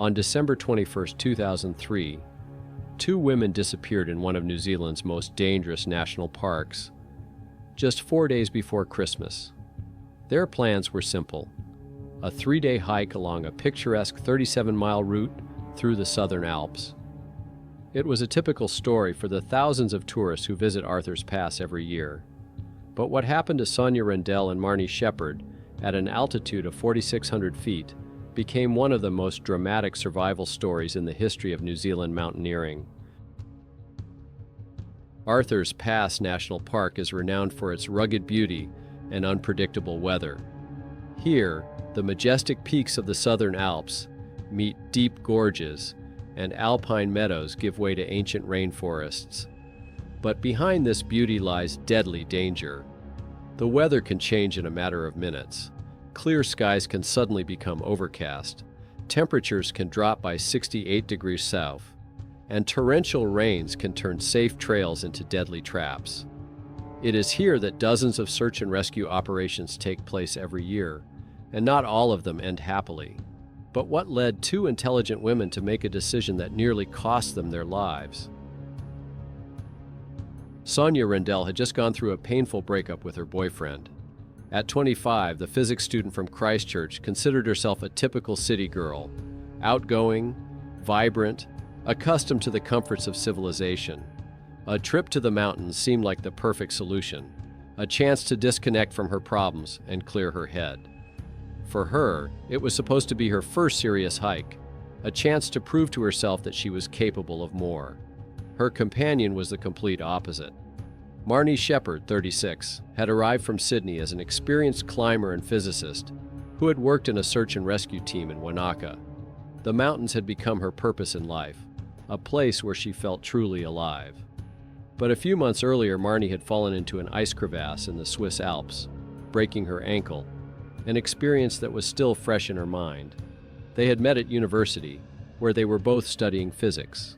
On December 21, 2003, two women disappeared in one of New Zealand's most dangerous national parks, just 4 days before Christmas. Their plans were simple: a 3-day hike along a picturesque 37-mile route through the Southern Alps. It was a typical story for the thousands of tourists who visit Arthur's Pass every year. But what happened to Sonia Rendell and Marnie Shepherd at an altitude of 4,600 feet became one of the most dramatic survival stories in the history of New Zealand mountaineering. Arthur's Pass National Park is renowned for its rugged beauty and unpredictable weather. Here, the majestic peaks of the Southern Alps meet deep gorges, and alpine meadows give way to ancient rainforests. But behind this beauty lies deadly danger. The weather can change in a matter of minutes. Clear skies can suddenly become overcast, temperatures can drop by 68 degrees south, and torrential rains can turn safe trails into deadly traps. It is here that dozens of search and rescue operations take place every year, and not all of them end happily. But what led two intelligent women to make a decision that nearly cost them their lives? Sonia Rendell had just gone through a painful breakup with her boyfriend. At 25, the physics student from Christchurch considered herself a typical city girl, outgoing, vibrant, accustomed to the comforts of civilization. A trip to the mountains seemed like the perfect solution, a chance to disconnect from her problems and clear her head. For her, it was supposed to be her first serious hike, a chance to prove to herself that she was capable of more. Her companion was the complete opposite. Marnie Shepherd, 36, had arrived from Sydney as an experienced climber and physicist who had worked in a search and rescue team in Wanaka. The mountains had become her purpose in life, a place where she felt truly alive. But a few months earlier, Marnie had fallen into an ice crevasse in the Swiss Alps, breaking her ankle, an experience that was still fresh in her mind. They had met at university, where they were both studying physics.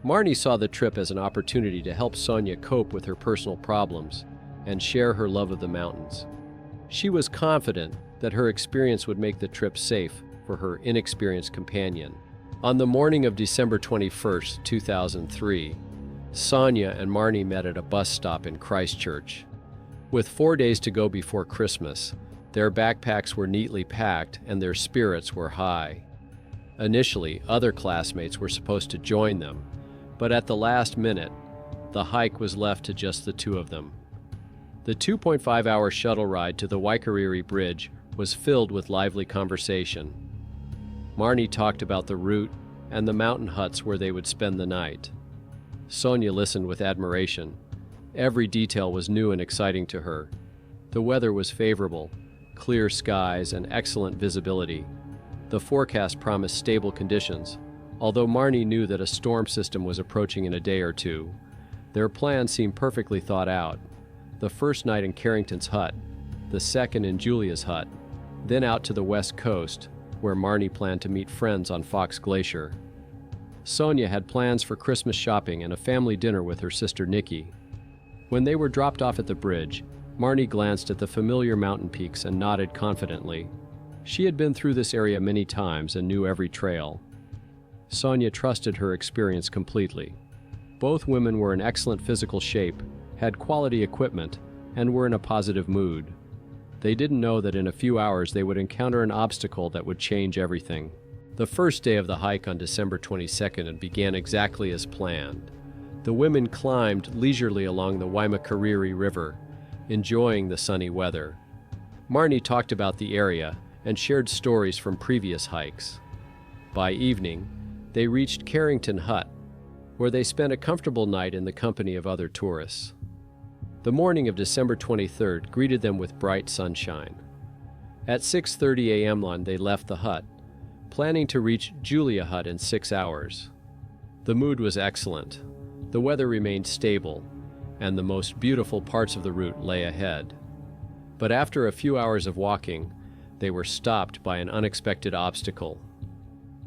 Marnie saw the trip as an opportunity to help Sonia cope with her personal problems and share her love of the mountains. She was confident that her experience would make the trip safe for her inexperienced companion. On the morning of December 21, 2003, Sonia and Marnie met at a bus stop in Christchurch. With 4 days to go before Christmas, their backpacks were neatly packed and their spirits were high. Initially, other classmates were supposed to join them, but at the last minute, the hike was left to just the two of them. The 2.5-hour shuttle ride to the Waikariri Bridge was filled with lively conversation. Marnie talked about the route and the mountain huts where they would spend the night. Sonia listened with admiration. Every detail was new and exciting to her. The weather was favorable, clear skies and excellent visibility. The forecast promised stable conditions. Although Marnie knew that a storm system was approaching in a day or two, their plan seemed perfectly thought out. The first night in Carrington's hut, the second in Julia's hut, then out to the west coast, where Marnie planned to meet friends on Fox Glacier. Sonia had plans for Christmas shopping and a family dinner with her sister Nikki. When they were dropped off at the bridge, Marnie glanced at the familiar mountain peaks and nodded confidently. She had been through this area many times and knew every trail. Sonia trusted her experience completely. Both women were in excellent physical shape, had quality equipment, and were in a positive mood. They didn't know that in a few hours they would encounter an obstacle that would change everything. The first day of the hike on December 22nd began exactly as planned. The women climbed leisurely along the Waimakariri River, enjoying the sunny weather. Marnie talked about the area and shared stories from previous hikes. By evening, they reached Carrington Hut, where they spent a comfortable night in the company of other tourists. The morning of December 23rd greeted them with bright sunshine. At 6:30 a.m. they left the hut, planning to reach Julia Hut in 6 hours. The mood was excellent. The weather remained stable, and the most beautiful parts of the route lay ahead. But after a few hours of walking, they were stopped by an unexpected obstacle.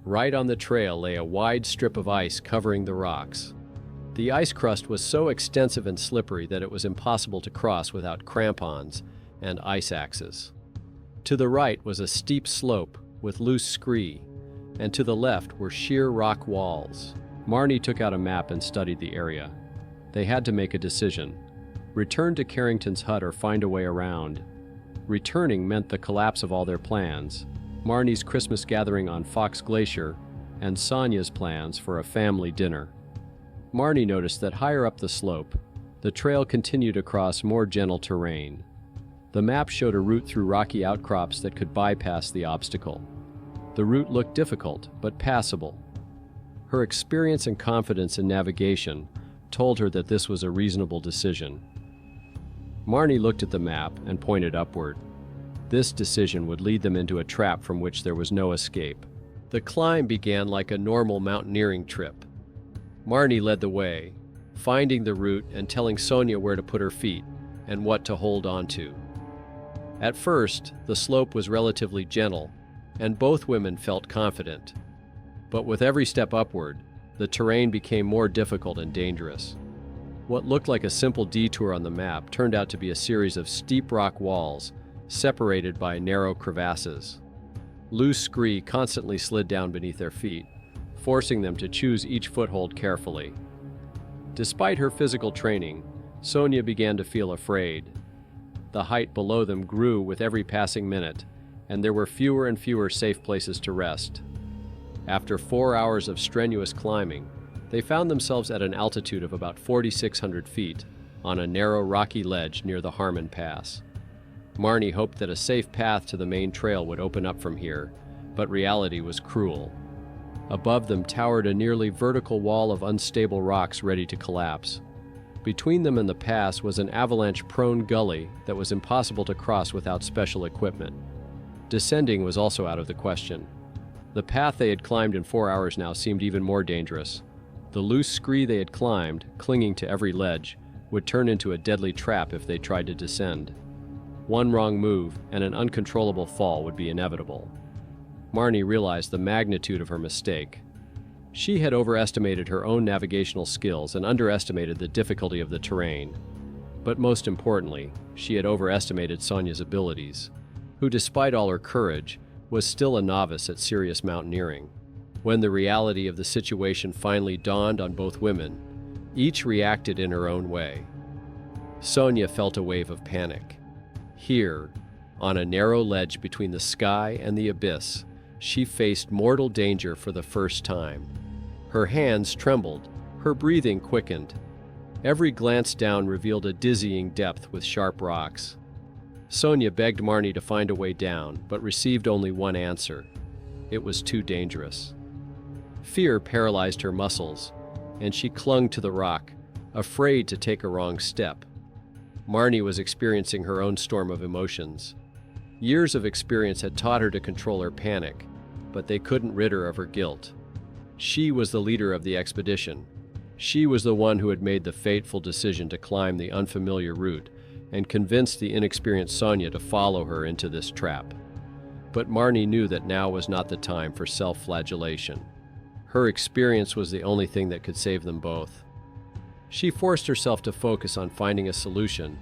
Right on the trail lay a wide strip of ice covering the rocks. The ice crust was so extensive and slippery that it was impossible to cross without crampons and ice axes. To the right was a steep slope with loose scree, and to the left were sheer rock walls. Marnie took out a map and studied the area. They had to make a decision: return to Carrington's hut or find a way around. Returning meant the collapse of all their plans: Marnie's Christmas gathering on Fox Glacier and Sonia's plans for a family dinner. Marnie noticed that higher up the slope, the trail continued across more gentle terrain. The map showed a route through rocky outcrops that could bypass the obstacle. The route looked difficult, but passable. Her experience and confidence in navigation told her that this was a reasonable decision. Marnie looked at the map and pointed upward. This decision would lead them into a trap from which there was no escape. The climb began like a normal mountaineering trip. Marnie led the way, finding the route and telling Sonia where to put her feet and what to hold on to. At first, the slope was relatively gentle, and both women felt confident. But with every step upward, the terrain became more difficult and dangerous. What looked like a simple detour on the map turned out to be a series of steep rock walls separated by narrow crevasses. Loose scree constantly slid down beneath their feet, forcing them to choose each foothold carefully. Despite her physical training, Sonia began to feel afraid. The height below them grew with every passing minute, and there were fewer and fewer safe places to rest. After 4 hours of strenuous climbing, they found themselves at an altitude of about 4,600 feet on a narrow rocky ledge near the Harmon Pass. Marnie hoped that a safe path to the main trail would open up from here, but reality was cruel. Above them towered a nearly vertical wall of unstable rocks ready to collapse. Between them and the pass was an avalanche-prone gully that was impossible to cross without special equipment. Descending was also out of the question. The path they had climbed in 4 hours now seemed even more dangerous. The loose scree they had climbed, clinging to every ledge, would turn into a deadly trap if they tried to descend. One wrong move, and an uncontrollable fall would be inevitable. Marnie realized the magnitude of her mistake. She had overestimated her own navigational skills and underestimated the difficulty of the terrain. But most importantly, she had overestimated Sonia's abilities, who, despite all her courage, was still a novice at serious mountaineering. When the reality of the situation finally dawned on both women, each reacted in her own way. Sonia felt a wave of panic. Here, on a narrow ledge between the sky and the abyss, she faced mortal danger for the first time. Her hands trembled, her breathing quickened. Every glance down revealed a dizzying depth with sharp rocks. Sonia begged Marnie to find a way down, but received only one answer: it was too dangerous. Fear paralyzed her muscles, and she clung to the rock, afraid to take a wrong step. Marnie was experiencing her own storm of emotions. Years of experience had taught her to control her panic, but they couldn't rid her of her guilt. She was the leader of the expedition. She was the one who had made the fateful decision to climb the unfamiliar route and convinced the inexperienced Sonia to follow her into this trap. But Marnie knew that now was not the time for self-flagellation. Her experience was the only thing that could save them both. She forced herself to focus on finding a solution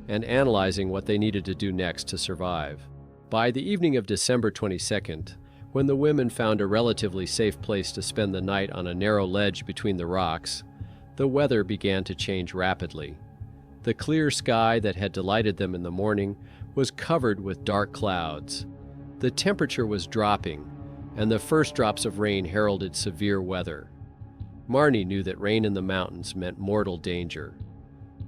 and analyzing what they needed to do next to survive. By the evening of December 22nd, when the women found a relatively safe place to spend the night on a narrow ledge between the rocks, the weather began to change rapidly. The clear sky that had delighted them in the morning was covered with dark clouds. The temperature was dropping, and the first drops of rain heralded severe weather. Marnie knew that rain in the mountains meant mortal danger.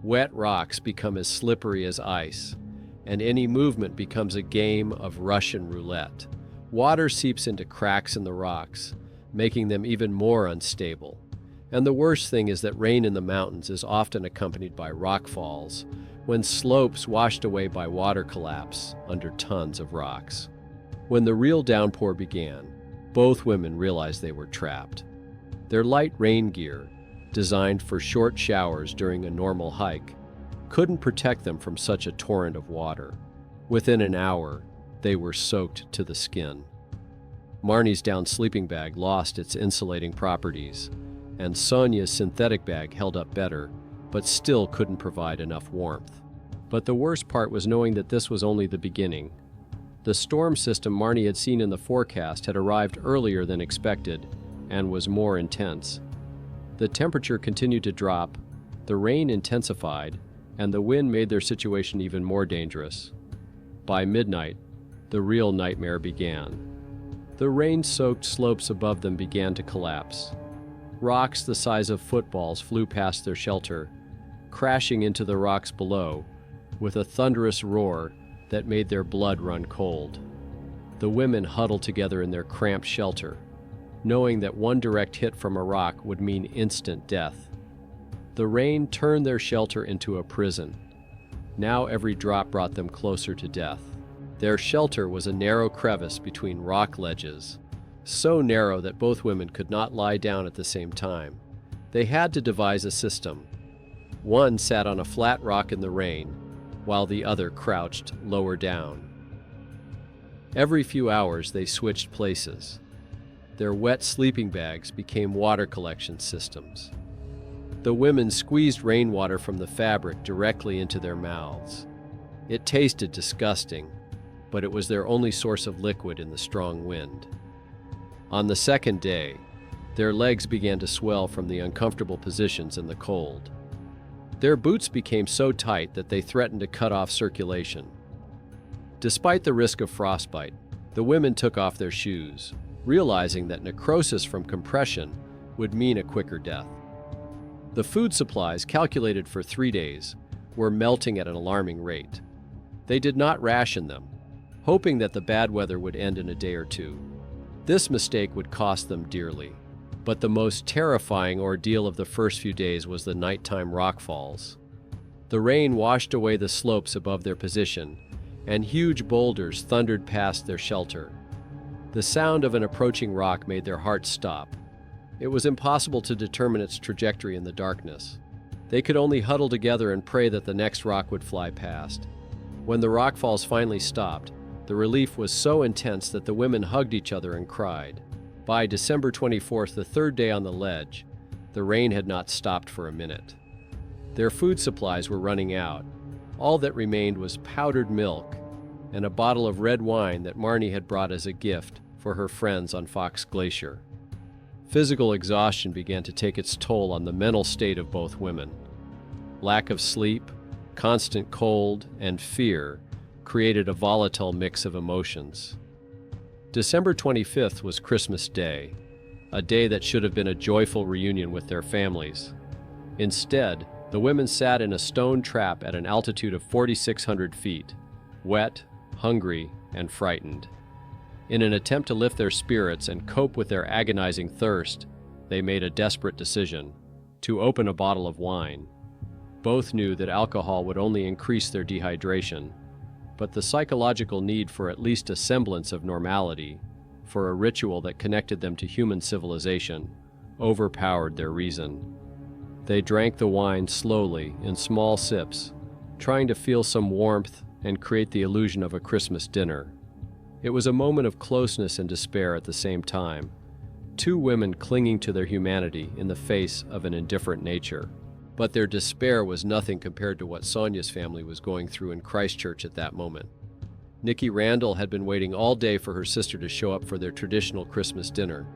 Wet rocks become as slippery as ice, and any movement becomes a game of Russian roulette. Water seeps into cracks in the rocks, making them even more unstable. And the worst thing is that rain in the mountains is often accompanied by rock falls, when slopes washed away by water collapse under tons of rocks. When the real downpour began, both women realized they were trapped. Their light rain gear, designed for short showers during a normal hike, couldn't protect them from such a torrent of water. Within an hour, they were soaked to the skin. Marnie's down sleeping bag lost its insulating properties, and Sonia's synthetic bag held up better, but still couldn't provide enough warmth. But the worst part was knowing that this was only the beginning. The storm system Marnie had seen in the forecast had arrived earlier than expected and was more intense. The temperature continued to drop, the rain intensified, and the wind made their situation even more dangerous. By midnight, the real nightmare began. The rain-soaked slopes above them began to collapse. Rocks the size of footballs flew past their shelter, crashing into the rocks below with a thunderous roar that made their blood run cold. The women huddled together in their cramped shelter, knowing that one direct hit from a rock would mean instant death. The rain turned their shelter into a prison. Now every drop brought them closer to death. Their shelter was a narrow crevice between rock ledges, so narrow that both women could not lie down at the same time. They had to devise a system. One sat on a flat rock in the rain, while the other crouched lower down. Every few hours they switched places. Their wet sleeping bags became water collection systems. The women squeezed rainwater from the fabric directly into their mouths. It tasted disgusting, but it was their only source of liquid in the strong wind. On the second day, their legs began to swell from the uncomfortable positions in the cold. Their boots became so tight that they threatened to cut off circulation. Despite the risk of frostbite, the women took off their shoes, realizing that necrosis from compression would mean a quicker death. The food supplies, calculated for 3 days, were melting at an alarming rate. They did not ration them, hoping that the bad weather would end in a day or two. This mistake would cost them dearly. But the most terrifying ordeal of the first few days was the nighttime rockfalls. The rain washed away the slopes above their position, and huge boulders thundered past their shelter. The sound of an approaching rock made their hearts stop. It was impossible to determine its trajectory in the darkness. They could only huddle together and pray that the next rock would fly past. When the rockfalls finally stopped, the relief was so intense that the women hugged each other and cried. By December 24th, the third day on the ledge, the rain had not stopped for a minute. Their food supplies were running out. All that remained was powdered milk and a bottle of red wine that Marnie had brought as a gift for her friends on Fox Glacier. Physical exhaustion began to take its toll on the mental state of both women. Lack of sleep, constant cold, and fear created a volatile mix of emotions. December 25th was Christmas Day, a day that should have been a joyful reunion with their families. Instead, the women sat in a stone trap at an altitude of 4,600 feet, wet, hungry, and frightened. In an attempt to lift their spirits and cope with their agonizing thirst, they made a desperate decision: to open a bottle of wine. Both knew that alcohol would only increase their dehydration, but the psychological need for at least a semblance of normality, for a ritual that connected them to human civilization, overpowered their reason. They drank the wine slowly, in small sips, trying to feel some warmth and create the illusion of a Christmas dinner. It was a moment of closeness and despair at the same time, two women clinging to their humanity in the face of an indifferent nature. But their despair was nothing compared to what Sonia's family was going through in Christchurch at that moment. Nikki Randall had been waiting all day for her sister to show up for their traditional Christmas dinner.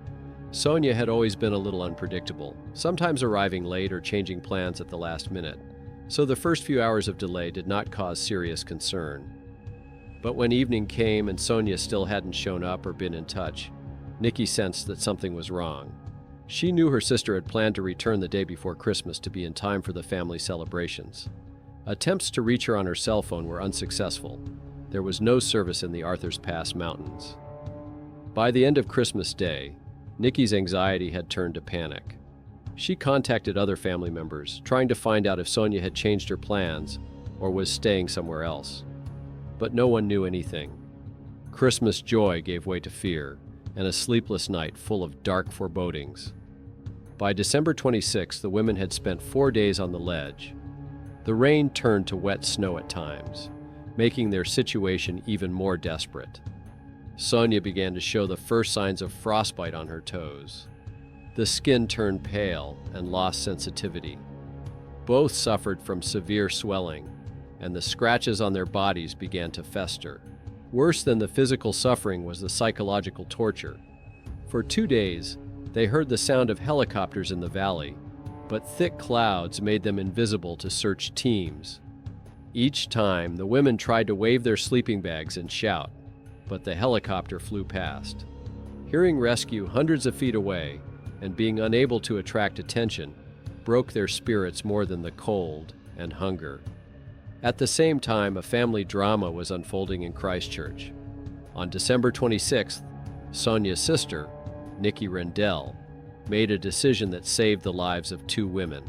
Sonia had always been a little unpredictable, sometimes arriving late or changing plans at the last minute, so the first few hours of delay did not cause serious concern. But when evening came and Sonia still hadn't shown up or been in touch, Nikki sensed that something was wrong. She knew her sister had planned to return the day before Christmas to be in time for the family celebrations. Attempts to reach her on her cell phone were unsuccessful. There was no service in the Arthur's Pass Mountains. By the end of Christmas Day, Nikki's anxiety had turned to panic. She contacted other family members, trying to find out if Sonia had changed her plans or was staying somewhere else. But no one knew anything. Christmas joy gave way to fear, and a sleepless night full of dark forebodings. By December 26th, the women had spent 4 days on the ledge. The rain turned to wet snow at times, making their situation even more desperate. Sonia began to show the first signs of frostbite on her toes. The skin turned pale and lost sensitivity. Both suffered from severe swelling, and the scratches on their bodies began to fester. Worse than the physical suffering was the psychological torture. For 2 days, they heard the sound of helicopters in the valley, but thick clouds made them invisible to search teams. Each time, the women tried to wave their sleeping bags and shout, but the helicopter flew past. Hearing rescue hundreds of feet away and being unable to attract attention broke their spirits more than the cold and hunger. At the same time, a family drama was unfolding in Christchurch. On December 26th, Sonia's sister, Nikki Rendell, made a decision that saved the lives of 2 women.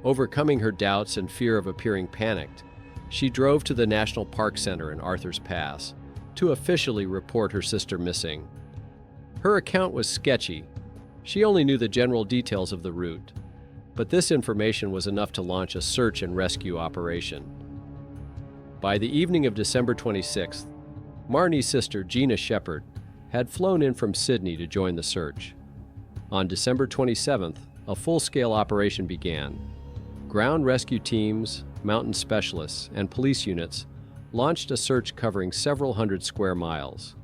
Overcoming her doubts and fear of appearing panicked, she drove to the National Park Center in Arthur's Pass to officially report her sister missing. Her account was sketchy. She only knew the general details of the route, but this information was enough to launch a search and rescue operation. By the evening of December 26th, Marnie's sister, Gina Shepherd, had flown in from Sydney to join the search. On December 27th, a full-scale operation began. Ground rescue teams, mountain specialists, and police units launched a search covering several hundred square miles.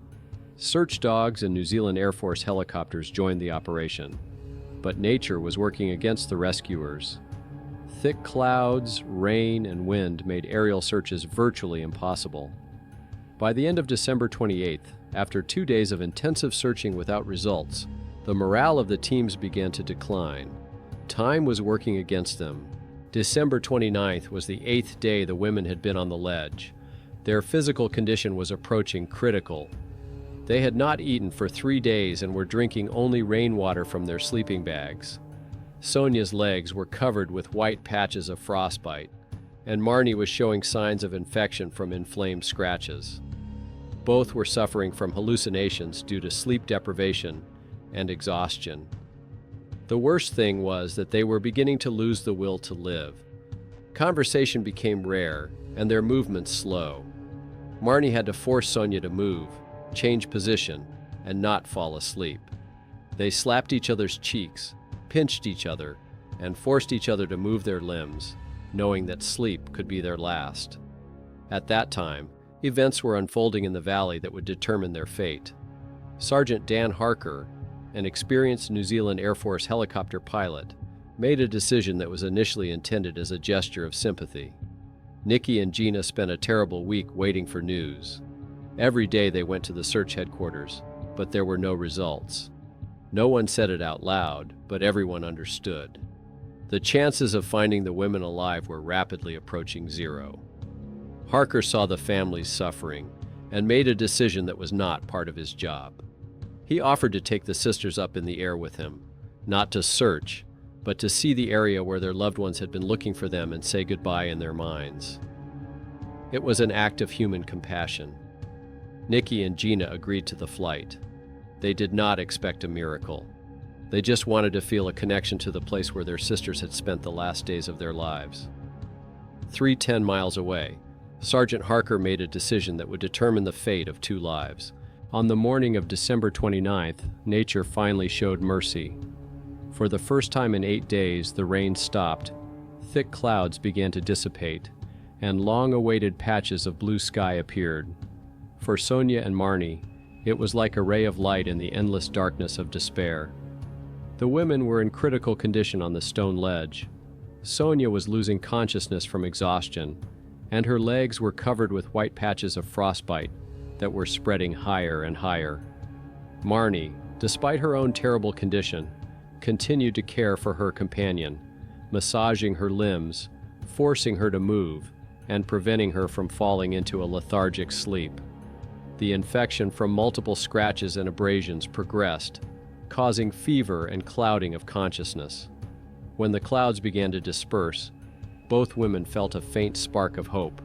Search dogs and New Zealand Air Force helicopters joined the operation, but nature was working against the rescuers. Thick clouds, rain, and wind made aerial searches virtually impossible. By the end of December 28th, after 2 days of intensive searching without results, the morale of the teams began to decline. Time was working against them. December 29th was the 8th day the women had been on the ledge. Their physical condition was approaching critical. They had not eaten for 3 days and were drinking only rainwater from their sleeping bags. Sonia's legs were covered with white patches of frostbite, and Marnie was showing signs of infection from inflamed scratches. Both were suffering from hallucinations due to sleep deprivation and exhaustion. The worst thing was that they were beginning to lose the will to live. Conversation became rare, and their movements slow. Marnie had to force Sonia to move, change position, and not fall asleep. They slapped each other's cheeks, pinched each other, and forced each other to move their limbs, knowing that sleep could be their last. At that time, events were unfolding in the valley that would determine their fate. Sergeant Dan Harker, an experienced New Zealand Air Force helicopter pilot, made a decision that was initially intended as a gesture of sympathy. Nikki and Gina spent a terrible week waiting for news. Every day they went to the search headquarters, but there were no results. No one said it out loud, but everyone understood. The chances of finding the women alive were rapidly approaching zero. Harker saw the families suffering and made a decision that was not part of his job. He offered to take the sisters up in the air with him, not to search, but to see the area where their loved ones had been looking for them and say goodbye in their minds. It was an act of human compassion. Nikki and Gina agreed to the flight. They did not expect a miracle. They just wanted to feel a connection to the place where their sisters had spent the last days of their lives. 310 miles away, Sergeant Harker made a decision that would determine the fate of 2 lives. On the morning of December 29th, nature finally showed mercy. For the first time in 8 days, the rain stopped, thick clouds began to dissipate, and long-awaited patches of blue sky appeared. For Sonia and Marnie, it was like a ray of light in the endless darkness of despair. The women were in critical condition on the stone ledge. Sonia was losing consciousness from exhaustion, and her legs were covered with white patches of frostbite that were spreading higher and higher. Marnie, despite her own terrible condition, continued to care for her companion, massaging her limbs, forcing her to move, and preventing her from falling into a lethargic sleep. The infection from multiple scratches and abrasions progressed, causing fever and clouding of consciousness. When the clouds began to disperse, both women felt a faint spark of hope.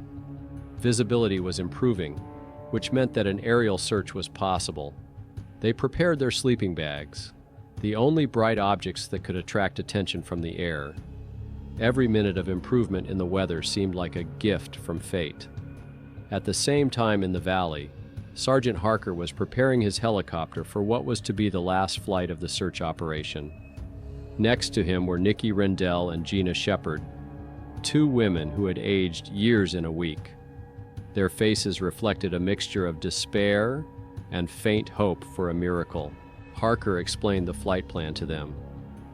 Visibility was improving, which meant that an aerial search was possible. They prepared their sleeping bags, the only bright objects that could attract attention from the air. Every minute of improvement in the weather seemed like a gift from fate. At the same time in the valley, Sergeant Harker was preparing his helicopter for what was to be the last flight of the search operation. Next to him were Nikki Rendell and Gina Shepherd, 2 women who had aged years in a week. Their faces reflected a mixture of despair and faint hope for a miracle. Harker explained the flight plan to them.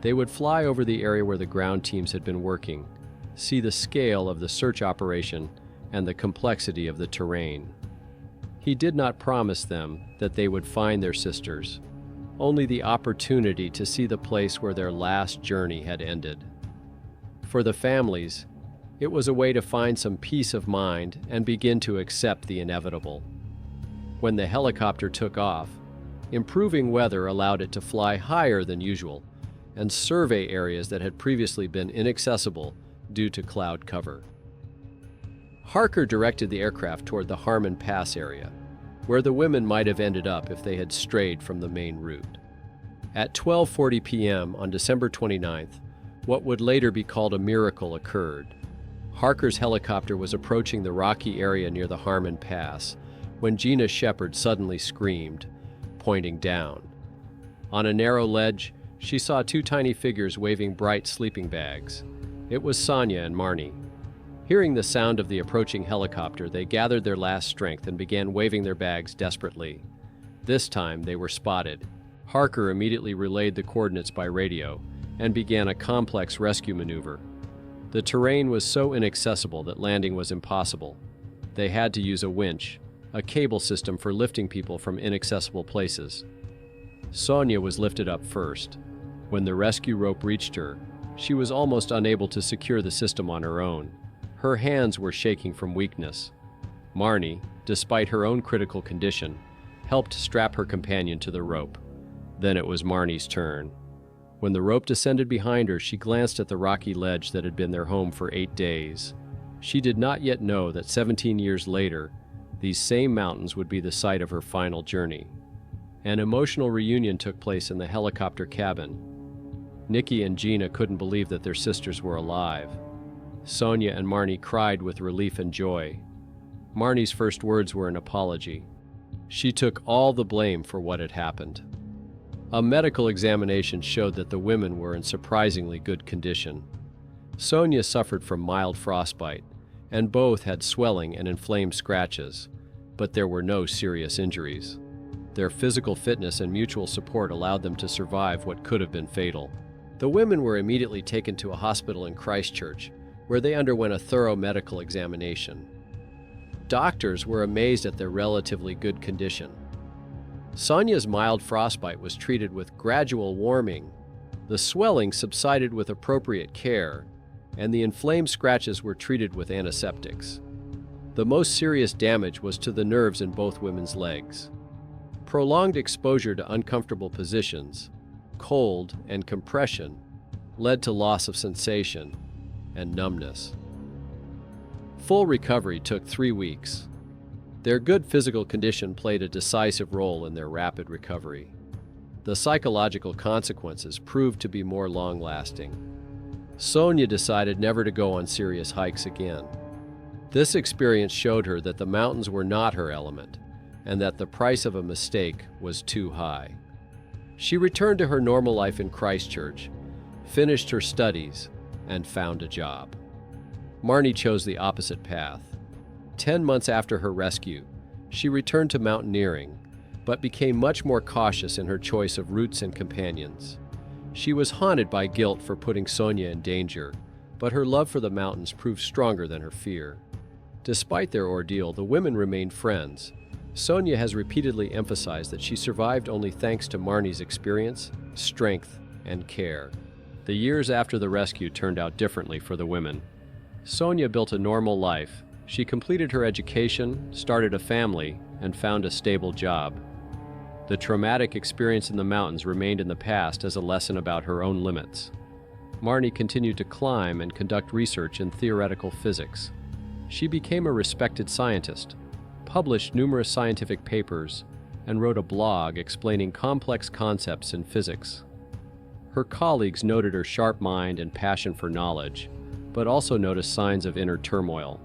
They would fly over the area where the ground teams had been working, see the scale of the search operation and the complexity of the terrain. He did not promise them that they would find their sisters, only the opportunity to see the place where their last journey had ended. For the families, it was a way to find some peace of mind and begin to accept the inevitable. When the helicopter took off, improving weather allowed it to fly higher than usual and survey areas that had previously been inaccessible due to cloud cover. Harker directed the aircraft toward the Harmon Pass area, where the women might have ended up if they had strayed from the main route. At 12:40 p.m. on December 29th, what would later be called a miracle occurred. Harker's helicopter was approaching the rocky area near the Harmon Pass when Gina Shepard suddenly screamed, pointing down. On a narrow ledge, she saw two tiny figures waving bright sleeping bags. It was Sonia and Marnie. Hearing the sound of the approaching helicopter, they gathered their last strength and began waving their bags desperately. This time, they were spotted. Harker immediately relayed the coordinates by radio and began a complex rescue maneuver. The terrain was so inaccessible that landing was impossible. They had to use a winch, a cable system for lifting people from inaccessible places. Sonia was lifted up first. When the rescue rope reached her, she was almost unable to secure the system on her own. Her hands were shaking from weakness. Marnie, despite her own critical condition, helped strap her companion to the rope. Then it was Marnie's turn. When the rope descended behind her, she glanced at the rocky ledge that had been their home for 8 days. She did not yet know that 17 years later, these same mountains would be the site of her final journey. An emotional reunion took place in the helicopter cabin. Nikki and Gina couldn't believe that their sisters were alive. Sonia and Marnie cried with relief and joy. Marnie's first words were an apology. She took all the blame for what had happened. A medical examination showed that the women were in surprisingly good condition. Sonia suffered from mild frostbite, and both had swelling and inflamed scratches, but there were no serious injuries. Their physical fitness and mutual support allowed them to survive what could have been fatal. The women were immediately taken to a hospital in Christchurch, where they underwent a thorough medical examination. Doctors were amazed at their relatively good condition. Sonia's mild frostbite was treated with gradual warming, the swelling subsided with appropriate care, and the inflamed scratches were treated with antiseptics. The most serious damage was to the nerves in both women's legs. Prolonged exposure to uncomfortable positions, cold, and compression led to loss of sensation and numbness. Full recovery took 3 weeks. Their good physical condition played a decisive role in their rapid recovery. The psychological consequences proved to be more long-lasting. Sonia decided never to go on serious hikes again. This experience showed her that the mountains were not her element, and that the price of a mistake was too high. She returned to her normal life in Christchurch, finished her studies, and found a job. Marnie chose the opposite path. 10 months after her rescue, she returned to mountaineering, but became much more cautious in her choice of routes and companions. She was haunted by guilt for putting Sonia in danger, but her love for the mountains proved stronger than her fear. Despite their ordeal, the women remained friends. Sonia has repeatedly emphasized that she survived only thanks to Marnie's experience, strength, and care. The years after the rescue turned out differently for the women. Sonia built a normal life. She completed her education, started a family, and found a stable job. The traumatic experience in the mountains remained in the past as a lesson about her own limits. Marnie continued to climb and conduct research in theoretical physics. She became a respected scientist, published numerous scientific papers, and wrote a blog explaining complex concepts in physics. Her colleagues noted her sharp mind and passion for knowledge, but also noticed signs of inner turmoil.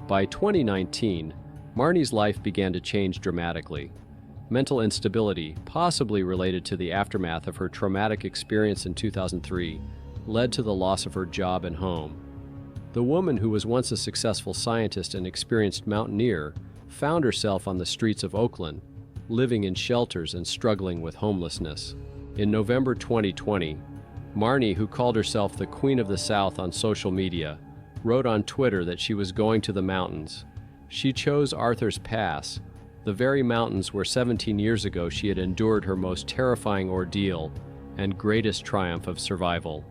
By 2019, Marnie's life began to change dramatically. Mental instability, possibly related to the aftermath of her traumatic experience in 2003, led to the loss of her job and home. The woman, who was once a successful scientist and experienced mountaineer, found herself on the streets of Oakland, living in shelters and struggling with homelessness. In November 2020, Marnie, who called herself the Queen of the South on social media, wrote on Twitter that she was going to the mountains. She chose Arthur's Pass, the very mountains where 17 years ago she had endured her most terrifying ordeal and greatest triumph of survival.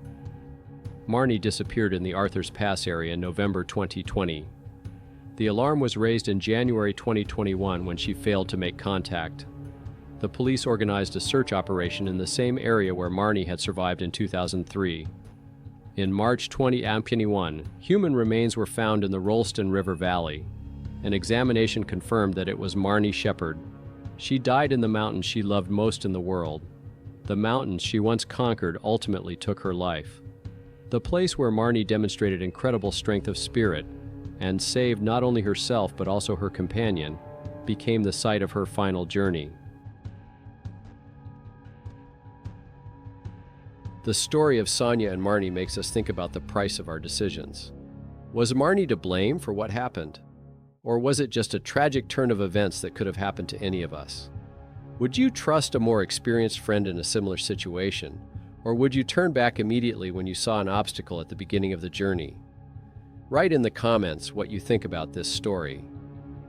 Marnie disappeared in the Arthur's Pass area in November 2020. The alarm was raised in January 2021 when she failed to make contact. The police organized a search operation in the same area where Marnie had survived in 2003. In March 2021, human remains were found in the Rollston River Valley. An examination confirmed that it was Marnie Shepherd. She died in the mountains she loved most in the world. The mountains she once conquered ultimately took her life. The place where Marnie demonstrated incredible strength of spirit and saved not only herself but also her companion became the site of her final journey. The story of Sonia and Marnie makes us think about the price of our decisions. Was Marnie to blame for what happened? Or was it just a tragic turn of events that could have happened to any of us? Would you trust a more experienced friend in a similar situation? Or would you turn back immediately when you saw an obstacle at the beginning of the journey? Write in the comments what you think about this story.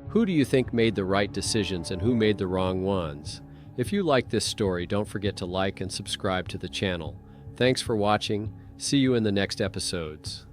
Who do you think made the right decisions and who made the wrong ones? If you like this story, don't forget to like and subscribe to the channel. Thanks for watching. See you in the next episodes.